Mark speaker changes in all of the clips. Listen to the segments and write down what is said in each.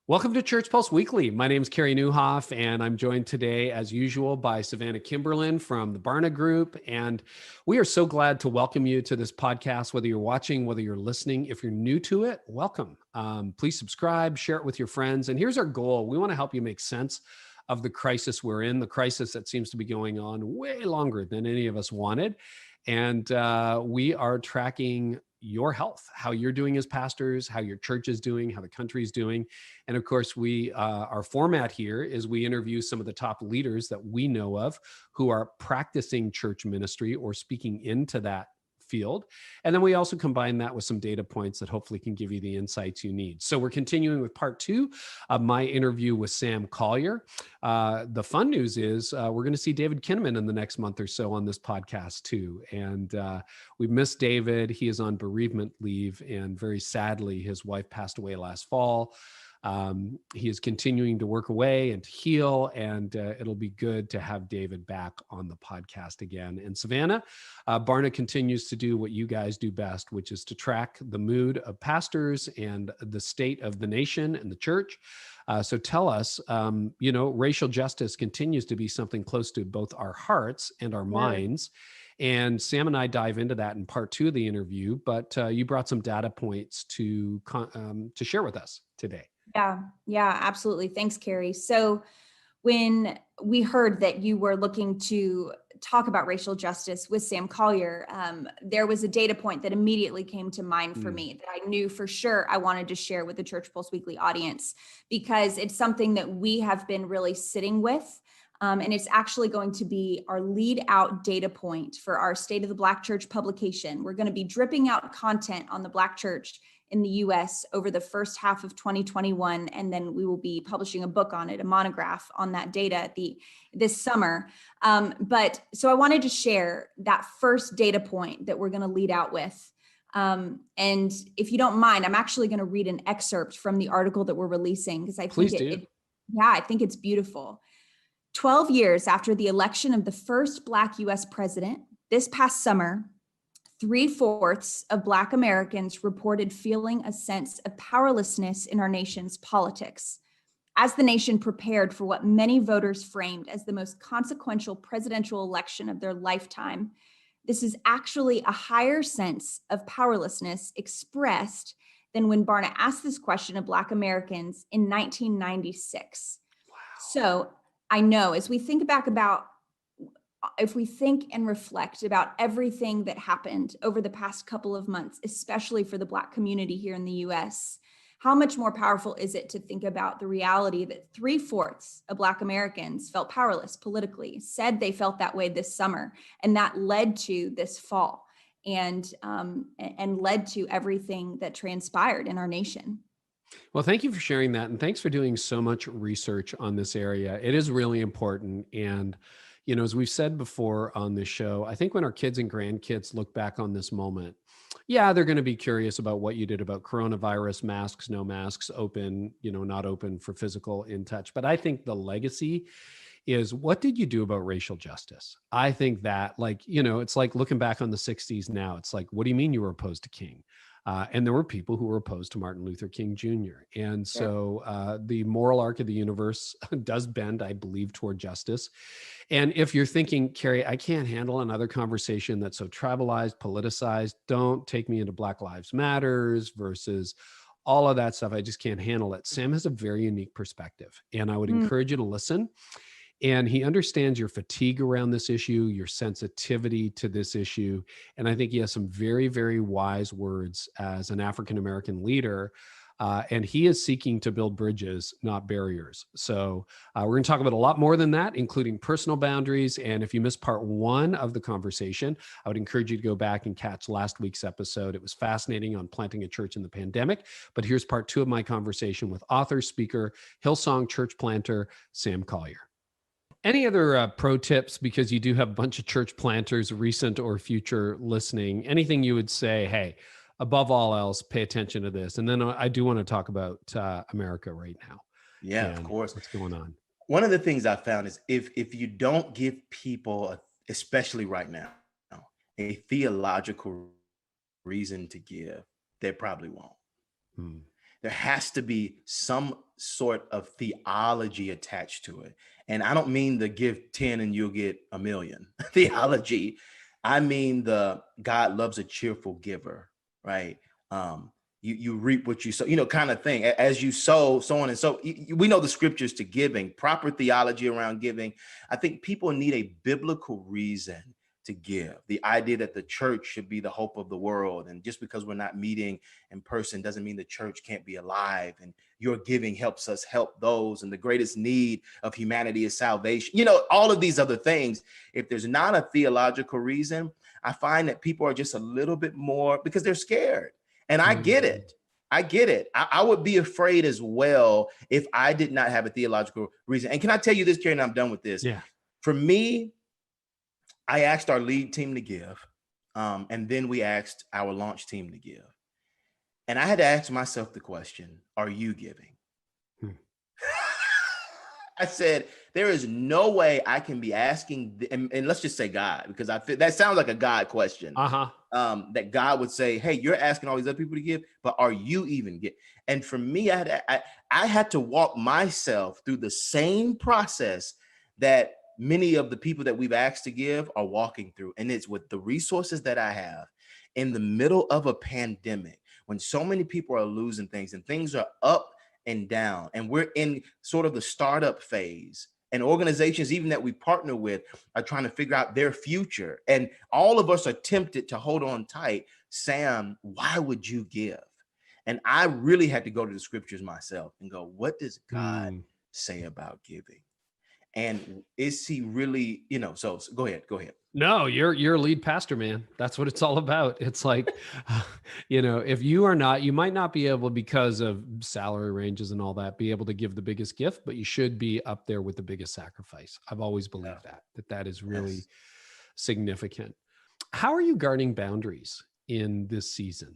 Speaker 1: Welcome to Church Pulse Weekly. My name is Carey Newhoff, and I'm joined today, as usual, by Savannah Kimberlin from the Barna Group. And we are so glad to welcome you to this podcast, whether you're watching, whether you're listening. If you're new to it, welcome. Please subscribe, share it with your friends. And here's our goal. We want to help you make sense of the crisis we're in, the crisis that seems to be going on way longer than any of us wanted. And we are tracking your health, how you're doing as pastors, how your church is doing, how the country's doing. And of course, our format here is we interview some of the top leaders that we know of who are practicing church ministry or speaking into that field. And then we also combine that with some data points that hopefully can give you the insights you need. So we're continuing with part 2 of my interview with Sam Collier. The fun news is we're going to see David Kinnaman in the next month or so on this podcast too. And we've missed David. He is on bereavement leave, and very sadly, his wife passed away last fall. He is continuing to work away and to heal, and it'll be good to have David back on the podcast again. And Savannah, Barna continues to do what you guys do best, which is to track the mood of pastors and the state of the nation and the church. So tell us, racial justice continues to be something close to both our hearts and our minds. And Sam and I dive into that in part 2 of the interview, but you brought some data points to share with us today.
Speaker 2: Yeah, absolutely. Thanks, Carey. So when we heard that you were looking to talk about racial justice with Sam Collier, there was a data point that immediately came to mind for me that I knew for sure I wanted to share with the Church Pulse Weekly audience, because it's something that we have been really sitting with. And it's actually going to be our lead out data point for our State of the Black Church publication. We're going to be dripping out content on the Black Church in the US over the first half of 2021. And then we will be publishing a book on it, a monograph on that data this summer. But so I wanted to share that first data point that we're going to lead out with. And if you don't mind, I'm actually going to read an excerpt from the article that we're releasing, because I think I think it's beautiful. 12 years after the election of the first Black US president, this past summer, 3/4 of Black Americans reported feeling a sense of powerlessness in our nation's politics. As the nation prepared for what many voters framed as the most consequential presidential election of their lifetime, this is actually a higher sense of powerlessness expressed than when Barna asked this question of Black Americans in 1996. Wow. So I know as we think if we think and reflect about everything that happened over the past couple of months, especially for the Black community here in the US, how much more powerful is it to think about the reality that 3/4 of Black Americans felt powerless politically, said they felt that way this summer, and that led to this fall and led to everything that transpired in our nation.
Speaker 1: Well, thank you for sharing that. And thanks for doing so much research on this area. It is really important. And, as we've said before on this show, I think when our kids and grandkids look back on this moment, they're going to be curious about what you did about coronavirus, masks, no masks, open, not open for physical in touch. But I think the legacy is, what did you do about racial justice? I think that, it's like looking back on the 60s now. It's like, what do you mean you were opposed to King? And there were people who were opposed to Martin Luther King Jr. And so the moral arc of the universe does bend, I believe, toward justice. And if you're thinking, Carey, I can't handle another conversation that's so tribalized, politicized, don't take me into Black Lives Matters versus all of that stuff. I just can't handle it. Sam has a very unique perspective, and I would encourage you to listen. And he understands your fatigue around this issue, your sensitivity to this issue. And I think he has some very, very wise words as an African-American leader. And he is seeking to build bridges, not barriers. So we're going to talk about a lot more than that, including personal boundaries. And if you missed part 1 of the conversation, I would encourage you to go back and catch last week's episode. It was fascinating on planting a church in the pandemic. But here's part 2 of my conversation with author, speaker, Hillsong church planter, Sam Collier. Any other pro tips, because you do have a bunch of church planters, recent or future, listening, anything you would say, hey, above all else, pay attention to this? And then I do want to talk about America right now.
Speaker 3: Yeah, of course.
Speaker 1: What's going on?
Speaker 3: One of the things I found is if you don't give people, especially right now, a theological reason to give, they probably won't. There has to be some sort of theology attached to it. And I don't mean the give 10 and you'll get a million theology. I mean the God loves a cheerful giver, right? You reap what you sow, kind of thing. As you sow, so on and so. We know the scriptures to giving, proper theology around giving. I think people need a biblical reason to give. The idea that the church should be the hope of the world, and just because we're not meeting in person doesn't mean the church can't be alive, and your giving helps us help those, and the greatest need of humanity is salvation. All of these other things. If there's not a theological reason, I find that people are just a little bit more, because they're scared. And I get it. I would be afraid as well if I did not have a theological reason. And can I tell you this, Carey, and I'm done with this?
Speaker 1: Yeah.
Speaker 3: For me, I asked our lead team to give, and then we asked our launch team to give. And I had to ask myself the question, are you giving? I said, there is no way I can be asking, and let's just say God, because I feel that sounds like a God question. That God would say, hey, you're asking all these other people to give, but are you even give? And for me, I had to walk myself through the same process that many of the people that we've asked to give are walking through. And it's with the resources that I have in the middle of a pandemic, when so many people are losing things and things are up and down, and we're in sort of the startup phase, and organizations even that we partner with are trying to figure out their future, and all of us are tempted to hold on tight. Sam, why would you give? And I really had to go to the scriptures myself and go, what does God say about giving? And is he really, so go ahead.
Speaker 1: No, you're a lead pastor, man. That's what it's all about. It's like, if you are not, you might not be able, because of salary ranges and all that, be able to give the biggest gift, but you should be up there with the biggest sacrifice. I've always believed that is really significant. How are you guarding boundaries in this season?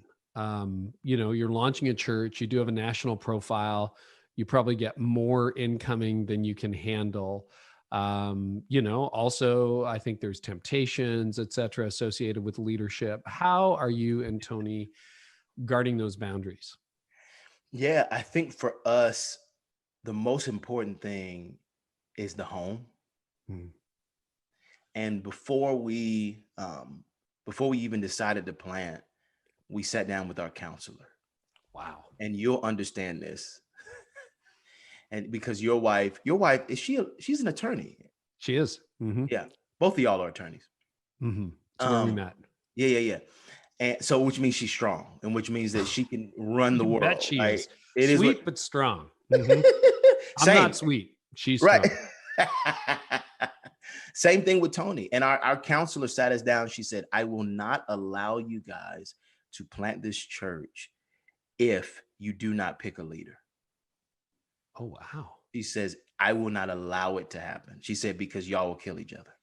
Speaker 1: You're launching a church, you do have a national profile, you probably get more incoming than you can handle. Also I think there's temptations, et cetera, associated with leadership. How are you and Tony guarding those boundaries?
Speaker 3: Yeah, I think for us, the most important thing is the home. And before we even decided to plant, we sat down with our counselor.
Speaker 1: Wow.
Speaker 3: And you'll understand this. And because your wife, she's an attorney.
Speaker 1: She is.
Speaker 3: Yeah. Both of y'all are attorneys.
Speaker 1: So where we met.
Speaker 3: Yeah. And so, which means she's strong, and which means that she can run the world.
Speaker 1: Bet she
Speaker 3: right?
Speaker 1: is.
Speaker 3: It
Speaker 1: Sweet,
Speaker 3: is
Speaker 1: but strong. I'm not sweet. She's strong.
Speaker 3: Right. Same thing with Tony. And our counselor sat us down. She said, I will not allow you guys to plant this church if you do not pick a leader.
Speaker 1: Oh, wow.
Speaker 3: She says, I will not allow it to happen. She said, because y'all will kill each other.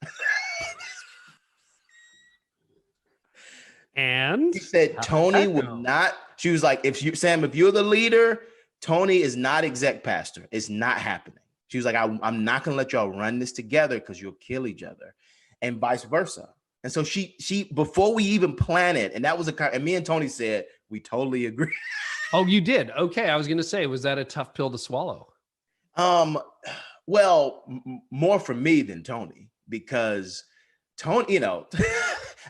Speaker 1: And
Speaker 3: she said, Tony will not. She was like, Sam, if you're the leader, Tony is not exec pastor. It's not happening. She was like, I'm not going to let y'all run this together because you'll kill each other, and vice versa. And so she before we even planted, and that was and me and Tony said, we totally agree.
Speaker 1: Oh, you did? Okay. I was going to say, was that a tough pill to swallow?
Speaker 3: Well, more for me than Tony, because Tony,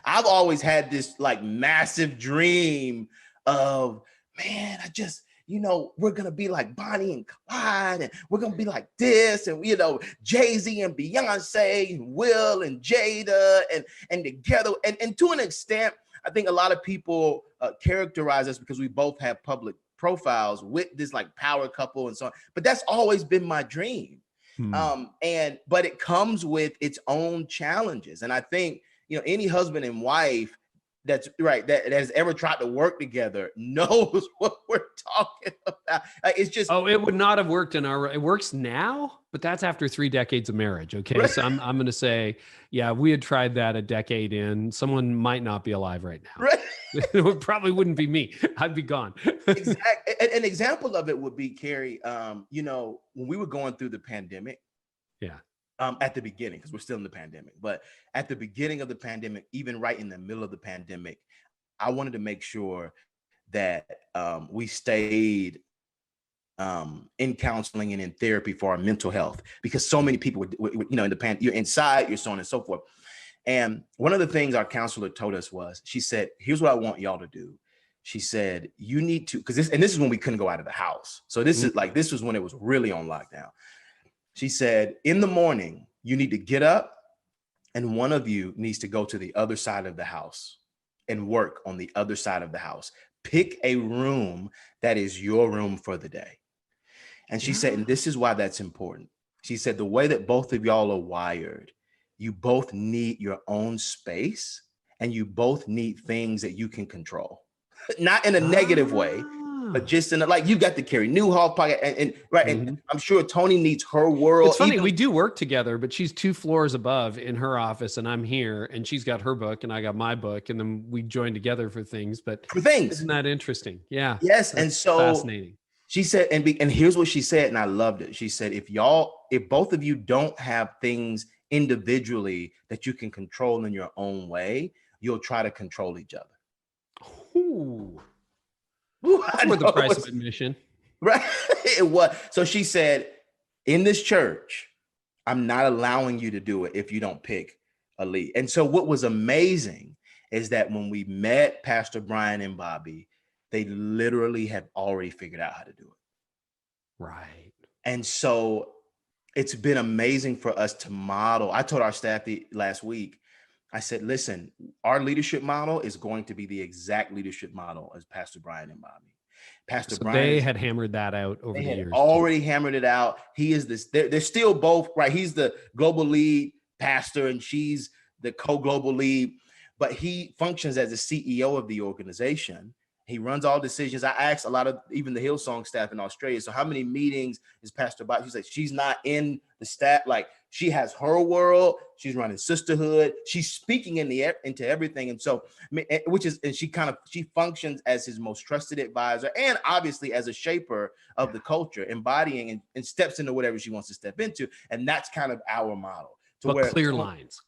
Speaker 3: I've always had this like massive dream of, man, we're going to be like Bonnie and Clyde, and we're going to be like this, and, Jay-Z and Beyonce and Will and Jada and together. And to an extent, I think a lot of people characterize us because we both have public profiles with this like power couple and so on. But that's always been my dream. But it comes with its own challenges. And I think, any husband and wife that has ever tried to work together knows what we're talking about. It's just,
Speaker 1: it would not have worked it works now, but that's after 3 decades of marriage. Okay. Right. So I'm going to say, yeah, we had tried that a decade in, someone might not be alive right now.
Speaker 3: Right.
Speaker 1: It probably wouldn't be me. I'd be gone.
Speaker 3: Exactly. An example of it would be, Carey, when we were going through the pandemic.
Speaker 1: Yeah.
Speaker 3: At the beginning, because we're still in the pandemic, but at the beginning of the pandemic, even right in the middle of the pandemic, I wanted to make sure that we stayed in counseling and in therapy for our mental health, because so many people would in the you're inside, you're so on and so forth. And one of the things our counselor told us was, she said, here's what I want y'all to do. She said, you need to, this is when we couldn't go out of the house. So this was when it was really on lockdown. She said, in the morning, you need to get up and one of you needs to go to the other side of the house and work on the other side of the house. Pick a room that is your room for the day. And she said, and this is why that's important. She said, the way that both of y'all are wired, you both need your own space and you both need things that you can control. Not in a negative way, but just in you got the Carey Newhoff pocket and and I'm sure Tony needs her world.
Speaker 1: It's funny, we do work together, but she's 2 floors above in her office and I'm here and she's got her book and I got my book and then we join together for things. Isn't that interesting? Yeah.
Speaker 3: Yes. And so
Speaker 1: fascinating.
Speaker 3: She said, and here's what she said, and I loved it. She said, if both of you don't have things individually that you can control in your own way, you'll try to control each other.
Speaker 1: Ooh. That's worth the price of admission.
Speaker 3: Right. It was. So she said, in this church, I'm not allowing you to do it if you don't pick a lead. And so what was amazing is that when we met Pastor Brian and Bobby, they literally have already figured out how to do it.
Speaker 1: Right.
Speaker 3: And so it's been amazing for us to model. I told our staff last week, I said, listen, our leadership model is going to be the exact leadership model as Pastor Brian and Bobby. Pastor Brian,
Speaker 1: they had hammered that out over the years.
Speaker 3: Already hammered it out. He is this, they're still both, right? He's the global lead pastor and she's the co-global lead, but he functions as the CEO of the organization. He runs all decisions. I asked a lot of even the Hillsong staff in Australia, so how many meetings is Pastor Bobby? She's like, she's not in the staff. Like she has her world. She's running sisterhood. She's speaking into everything. And so, she functions as his most trusted advisor and obviously as a shaper of the culture, embodying and steps into whatever she wants to step into. And that's kind of our model.
Speaker 1: Clear lines,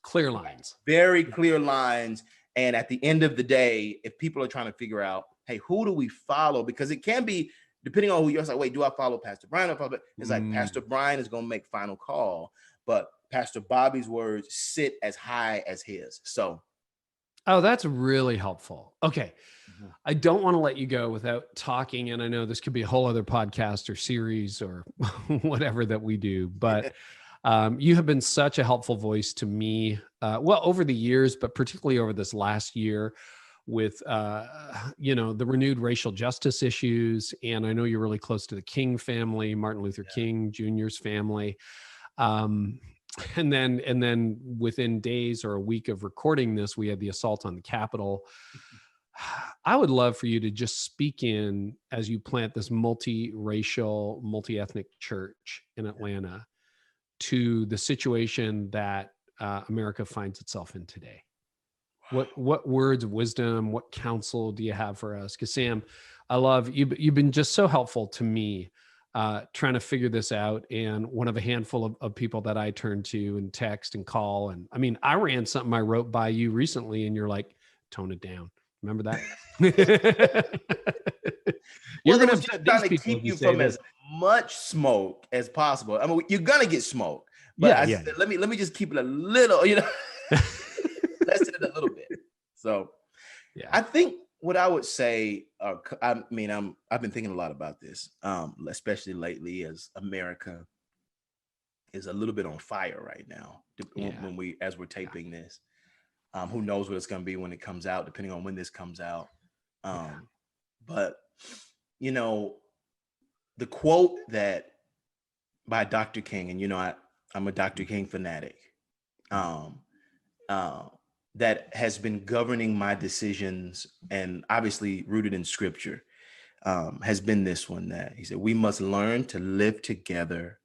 Speaker 3: very clear lines. And at the end of the day, if people are trying to figure out, hey, who do we follow? Because it can be, depending on who you're like, wait, do I follow Pastor Brian? It's like Pastor Brian is going to make final call, but Pastor Bobby's words sit as high as his. So.
Speaker 1: Oh, that's really helpful. Okay. I don't want to let you go without talking. And I know this could be a whole other podcast or series or whatever that we do, but you have been such a helpful voice to me, over the years, but particularly over this last year with, the renewed racial justice issues. And I know you're really close to the King family, Martin Luther King Jr.'s family. And then within days or a week of recording this, we had the assault on the Capitol. I would love for you to just speak in as you plant this multi-racial, multi-ethnic church in Atlanta to the situation that America finds itself in today. What words of wisdom, what counsel do you have for us? Because Sam, I love you. You've been just so helpful to me trying to figure this out. And one of a handful of people that I turn to and text and call. And I mean, I ran something I wrote by you recently and you're like, tone it down. Remember that?
Speaker 3: You're going to try to keep you from as much smoke as possible. I mean, you're going to get smoke, but said, let me just keep it a little, lessen it a little bit. So I think what I would say, I've been thinking a lot about this, especially lately as America is a little bit on fire right now as we're taping this. Who knows what it's going to be when it comes out, depending on when this comes out. But, the quote that by Dr. King, and, I'm a Dr. King fanatic, that has been governing my decisions and obviously rooted in scripture, has been this one that he said, we must learn to live together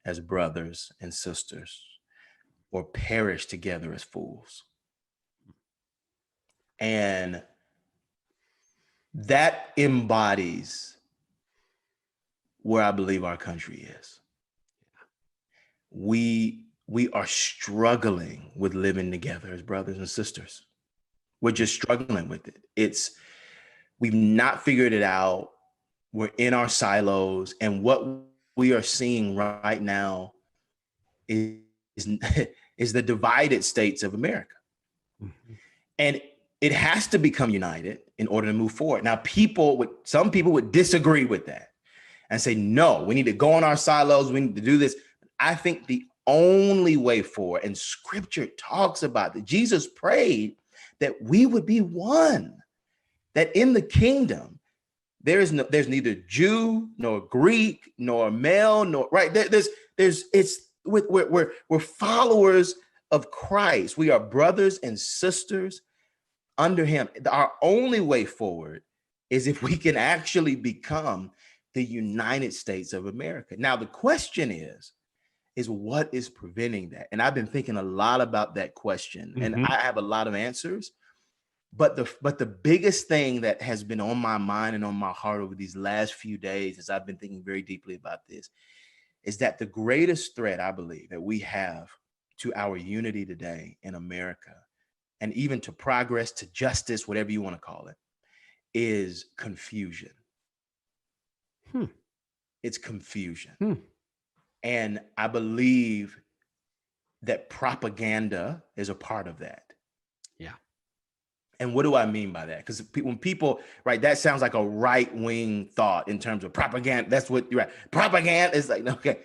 Speaker 3: as brothers and sisters or perish together as fools. And that embodies where I believe our country is. We are struggling with living together as brothers and sisters. We're just struggling with it. We've not figured it out. we're in our silos, and what we are seeing right now is the divided states of America. Mm-hmm. And it has to become united in order to move forward. Now, some people would disagree with that and say, no, we need to go in our silos. We need to do this. I think the only way forward, and scripture talks about that, Jesus prayed that we would be one, that in the kingdom, there's neither Jew nor Greek nor male nor right. We're followers of Christ. We are brothers and sisters under him. Our only way forward is if we can actually become the United States of America. Now, the question is what is preventing that? And I've been thinking a lot about that question, and I have a lot of answers. But the biggest thing that has been on my mind and on my heart over these last few days, as I've been thinking very deeply about this, is that the greatest threat I believe that we have to our unity today in America, and even to progress, to justice, whatever you want to call it, is confusion. It's confusion. And I believe that propaganda is a part of that.
Speaker 1: Yeah.
Speaker 3: And what do I mean by that? Because when people, right, that sounds like a right-wing thought in terms of propaganda. That's what you're right. Propaganda is like, okay,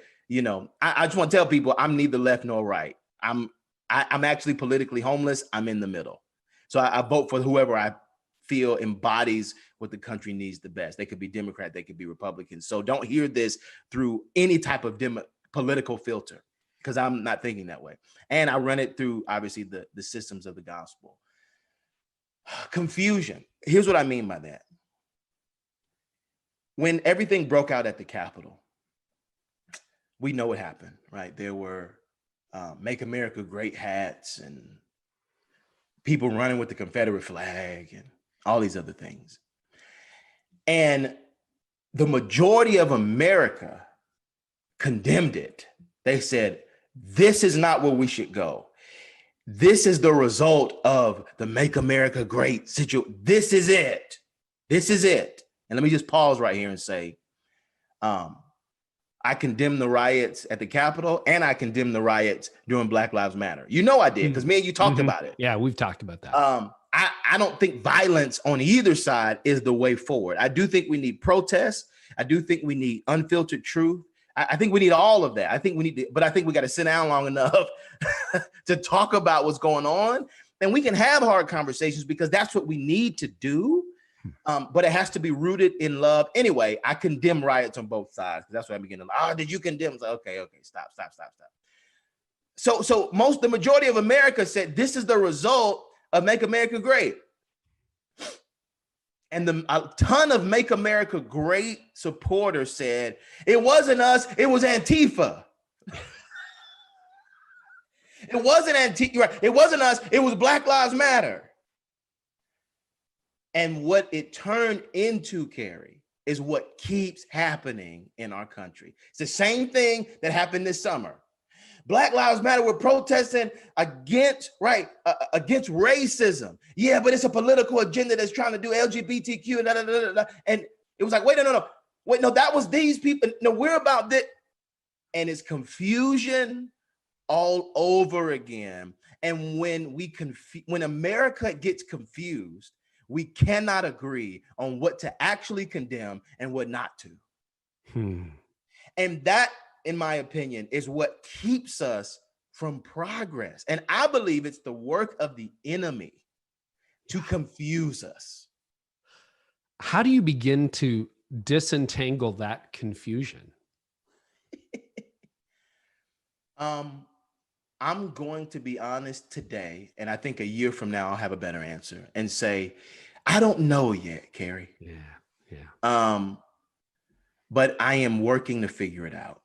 Speaker 3: I just want to tell people I'm neither left nor right. I'm actually politically homeless. I'm in the middle. So I vote for whoever I feel embodies what the country needs the best. They could be Democrat, they could be Republican. So don't hear this through any type of political filter, because I'm not thinking that way. And I run it through, obviously, the systems of the gospel. Confusion. Here's what I mean by that. When everything broke out at the Capitol, we know what happened, right? There were Make America Great hats and people running with the Confederate flag and all these other things. And the majority of America condemned it. They said, this is not where we should go. This is the result of the Make America Great situation. This is it. This is it. And let me just pause right here and say, I condemn the riots at the Capitol, and I condemn the riots during Black Lives Matter. I did, because me and you talked about it.
Speaker 1: Yeah, we've talked about that.
Speaker 3: I don't think violence on either side is the way forward. I do think we need protests. I do think we need unfiltered truth. I think we need all of that. I think we got to sit down long enough to talk about what's going on. And we can have hard conversations, because that's what we need to do. But it has to be rooted in love. Anyway, I condemn riots on both sides. That's what I'm beginning to, did you condemn? Like, okay, stop. So the majority of America said, this is the result of Make America Great. And a ton of Make America Great supporters said, it wasn't us, it was Antifa. It wasn't Antifa, it wasn't us, it was Black Lives Matter. And what it turned into, Carey, is what keeps happening in our country. It's the same thing that happened this summer. Black Lives Matter were protesting against racism. Yeah, but it's a political agenda that's trying to do LGBTQ. And it was like, wait, no, that was these people. No, we're about this. And it's confusion all over again. And when America gets confused, we cannot agree on what to actually condemn and what not to. And that, in my opinion, is what keeps us from progress. And I believe it's the work of the enemy to confuse us.
Speaker 1: How do you begin to disentangle that confusion?
Speaker 3: I'm going to be honest today, and I think a year from now I'll have a better answer and say, I don't know yet, Carey.
Speaker 1: Yeah.
Speaker 3: But I am working to figure it out.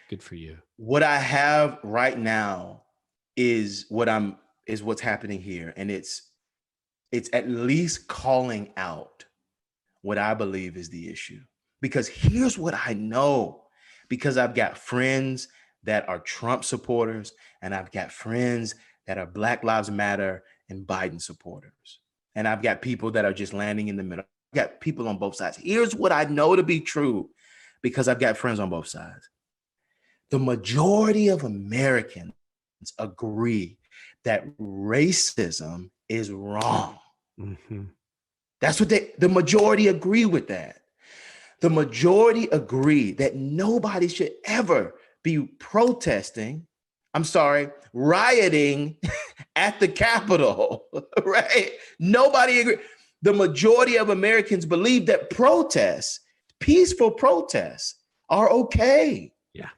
Speaker 1: Good for you.
Speaker 3: What I have right now is what's happening here, and it's at least calling out what I believe is the issue. Because here's what I know, because I've got friends that are Trump supporters, and I've got friends that are Black Lives Matter and Biden supporters. And I've got people that are just landing in the middle. got people on both sides. Here's what I know to be true because I've got friends on both sides. The majority of Americans agree that racism is wrong. Mm-hmm. That's what the majority agree with that. The majority agree that nobody should ever be rioting at the Capitol, right? Nobody agree. The majority of Americans believe that protests, peaceful protests, are okay.
Speaker 1: Yeah.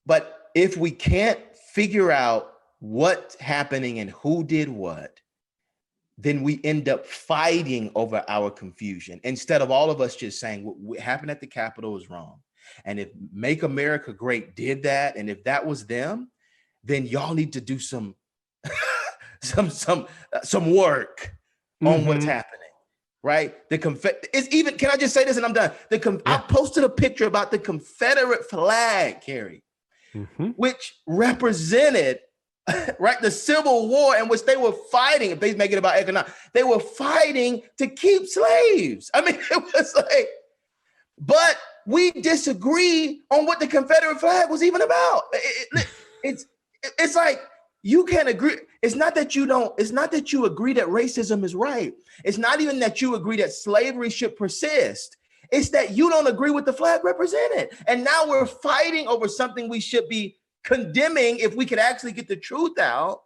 Speaker 3: But if we can't figure out what's happening and who did what, then we end up fighting over our confusion instead of all of us just saying what happened at the Capitol is wrong. And if Make America Great did that, and if that was them, then y'all need to do some work on what's happening, right? Can I just say this and I'm done? I posted a picture about the Confederate flag, Carey, which represented right, the Civil War in which they were fighting. If they make it about economics, they were fighting to keep slaves. I mean, it was like, but we disagree on what the Confederate flag was even about. It's like you can't agree. It's not that you agree that racism is right. It's not even that you agree that slavery should persist. It's that you don't agree with the flag represented. And now we're fighting over something we should be condemning if we could actually get the truth out,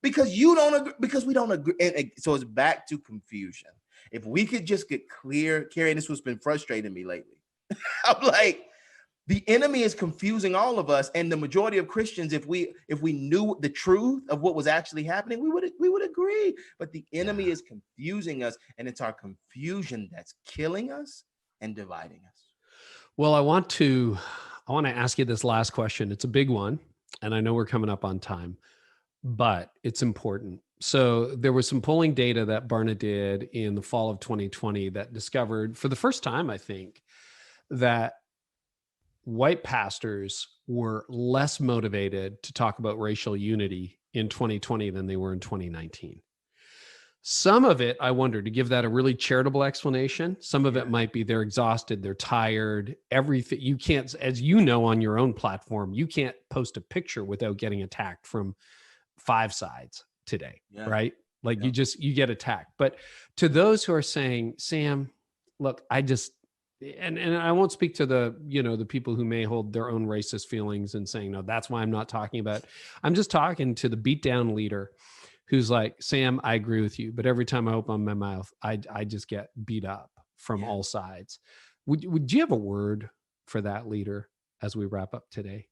Speaker 3: because you don't agree, because we don't agree. And so it's back to confusion. If we could just get clear, Carey, and this has been frustrating me lately. I'm like, the enemy is confusing all of us, and the majority of Christians, if we knew the truth of what was actually happening, we would agree. But the enemy is confusing us, and it's our confusion that's killing us and dividing us.
Speaker 1: Well, I want to ask you this last question. It's a big one, and I know we're coming up on time, but it's important. So there was some polling data that Barna did in the fall of 2020 that discovered, for the first time, I think, that white pastors were less motivated to talk about racial unity in 2020 than they were in 2019. Some of it, I wonder, to give that a really charitable explanation, some of it might be they're exhausted, they're tired, everything. You can't, as you know, on your own platform, you can't post a picture without getting attacked from 5 sides today, right? Like you get attacked. But to those who are saying, Sam, look, and I won't speak to the people who may hold their own racist feelings and saying, no, that's why I'm not talking about it. I'm just talking to the beatdown leader who's like, Sam, I agree with you, but every time I open my mouth, I just get beat up from all sides. Would you have a word for that leader as we wrap up today?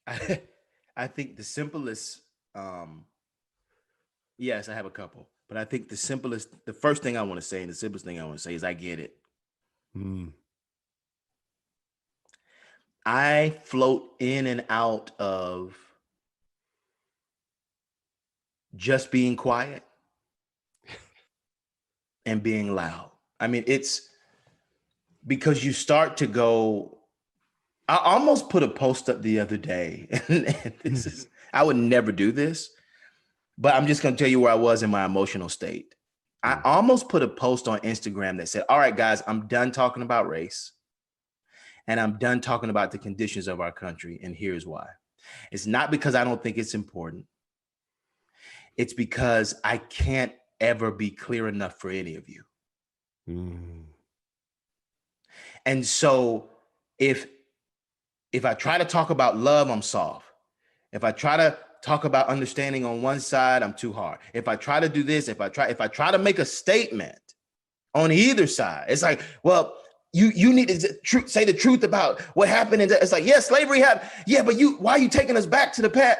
Speaker 3: I think the simplest, yes, I have a couple, but I think the first thing I want to say and the simplest thing I want to say is I get it. I float in and out of just being quiet and being loud. I mean, it's because you start to go, I almost put a post up the other day, and I would never do this, but I'm just going to tell you where I was in my emotional state. I almost put a post on Instagram that said, all right, guys, I'm done talking about race, and I'm done talking about the conditions of our country, and here's why. It's not because I don't think it's important. It's because I can't ever be clear enough for any of you. And so if I try to talk about love, I'm soft. If I try to talk about understanding on one side, I'm too hard. If I try to do this, if I try to make a statement on either side, it's like, well, you need to say the truth about what happened. And it's like, yeah, slavery happened. Yeah, but why are you taking us back to the past?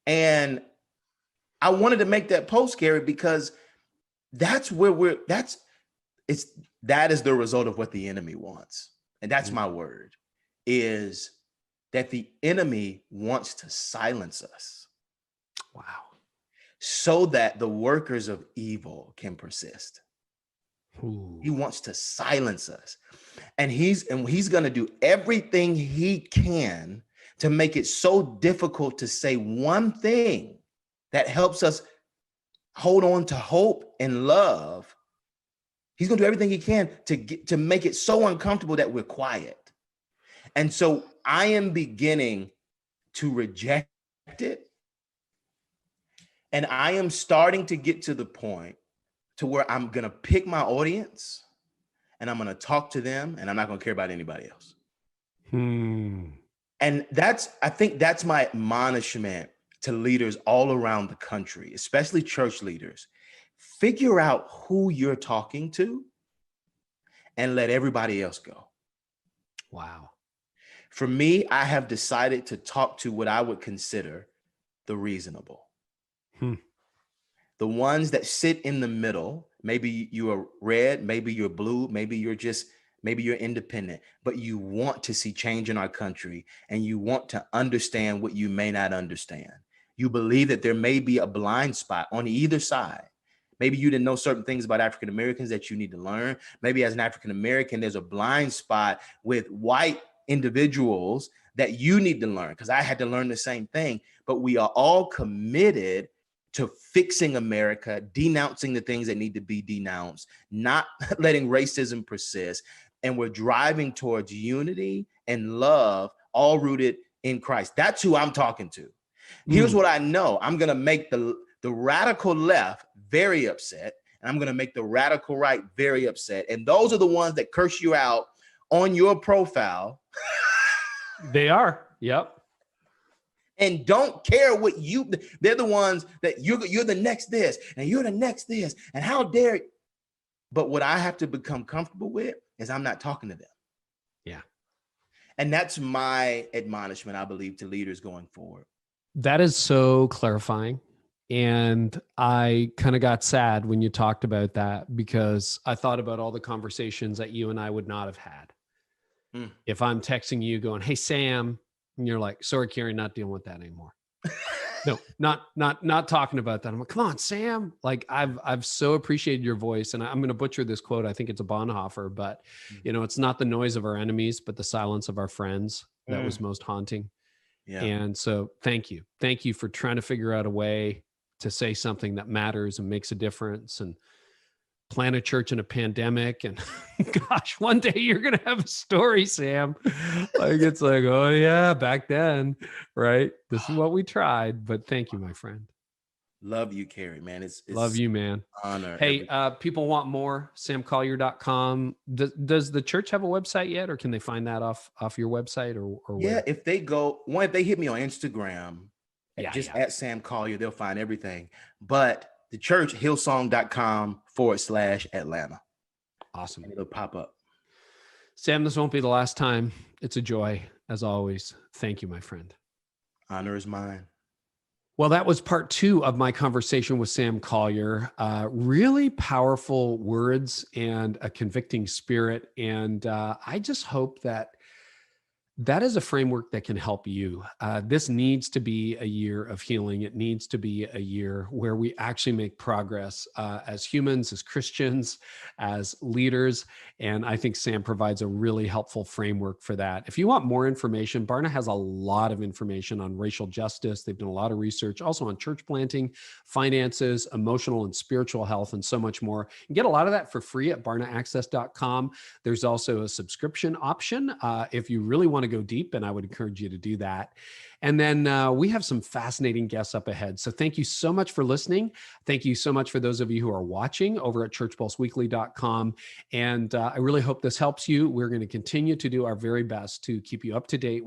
Speaker 3: And I wanted to make that post, Carey, because that's where that is the result of what the enemy wants. And that's my word, is that the enemy wants to silence us.
Speaker 1: Wow.
Speaker 3: So that the workers of evil can persist.
Speaker 1: Ooh.
Speaker 3: He wants to silence us. And he's going to do everything he can to make it so difficult to say one thing that helps us hold on to hope and love, he's going to do everything he can to make it so uncomfortable that we're quiet. And so I am beginning to reject it. And I am starting to get to the point to where I'm going to pick my audience and I'm going to talk to them, and I'm not going to care about anybody else. And I think that's my admonishment to leaders all around the country, especially church leaders. Figure out who you're talking to and let everybody else go.
Speaker 1: Wow.
Speaker 3: For me, I have decided to talk to what I would consider the reasonable. The ones that sit in the middle. Maybe you are red, maybe you're blue, maybe you're independent, but you want to see change in our country and you want to understand what you may not understand. You believe that there may be a blind spot on either side. Maybe you didn't know certain things about African Americans that you need to learn. Maybe as an African American, there's a blind spot with white individuals that you need to learn, because I had to learn the same thing. But we are all committed to fixing America, denouncing the things that need to be denounced, not letting racism persist. And we're driving towards unity and love, all rooted in Christ. That's who I'm talking to. Here's what I know. I'm going to make the radical left very upset, and I'm going to make the radical right very upset. And those are the ones that curse you out on your profile.
Speaker 1: They are. Yep.
Speaker 3: And don't care what they're the ones that you're the next this and you're the next this and how dare. But what I have to become comfortable with is I'm not talking to them.
Speaker 1: Yeah.
Speaker 3: And that's my admonishment, I believe, to leaders going forward.
Speaker 1: That is so clarifying. And I kind of got sad when you talked about that, because I thought about all the conversations that you and I would not have had. If I'm texting you going, "Hey, Sam," and you're like, "Sorry, Carey, not dealing with that anymore." No, not talking about that. I'm like, "Come on, Sam." Like I've so appreciated your voice, and I'm going to butcher this quote. I think it's a Bonhoeffer, but it's not the noise of our enemies, but the silence of our friends that was most haunting. Yeah. And so thank you for trying to figure out a way to say something that matters and makes a difference, and plant a church in a pandemic. And gosh, one day you're going to have a story, Sam. Like, it's like, oh yeah, back then, right? This is what we tried, but thank you, my friend.
Speaker 3: Love you, Carey, man. It's
Speaker 1: love you, man.
Speaker 3: Honor.
Speaker 1: Hey, people want more, samcollier.com. Does the church have a website yet, or can they find that off your website or
Speaker 3: yeah,
Speaker 1: where?
Speaker 3: if they hit me on Instagram, at Sam Collier, they'll find everything. But the church, hillsong.com/Atlanta.
Speaker 1: Awesome.
Speaker 3: And it'll pop up.
Speaker 1: Sam, this won't be the last time. It's a joy, as always. Thank you, my friend.
Speaker 3: Honor is mine.
Speaker 1: Well, that was part 2 of my conversation with Sam Collier. Really powerful words and a convicting spirit. And I just hope that is a framework that can help you. This needs to be a year of healing. It needs to be a year where we actually make progress as humans, as Christians, as leaders. And I think Sam provides a really helpful framework for that. If you want more information, Barna has a lot of information on racial justice. They've done a lot of research, also on church planting, finances, emotional and spiritual health, and so much more. You can get a lot of that for free at barnaaccess.com. There's also a subscription option if you really want to go deep, and I would encourage you to do that. And then we have some fascinating guests up ahead. So thank you so much for listening. Thank you so much for those of you who are watching over at churchpulseweekly.com. And I really hope this helps you. We're going to continue to do our very best to keep you up to date